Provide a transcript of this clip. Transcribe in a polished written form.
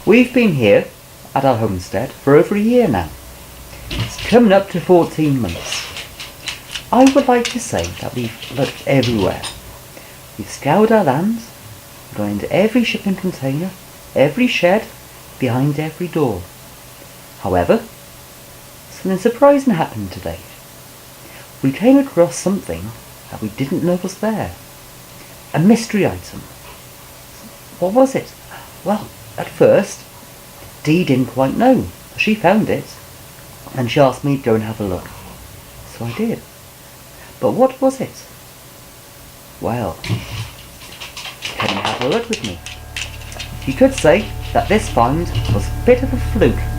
We've been here at our homestead for over a year now. It's coming up to 14 months. I would like to say that we've looked everywhere. We've scoured our lands, gone into every shipping container, every shed, behind every door. However, something surprising happened today. We came across something that we didn't know was there. A mystery item. What was it? Well, at first, Dee didn't quite know. She found it, and she asked me to go and have a look. So I did. But what was it? Well, can you have a look with me? You could say that this find was a bit of a fluke.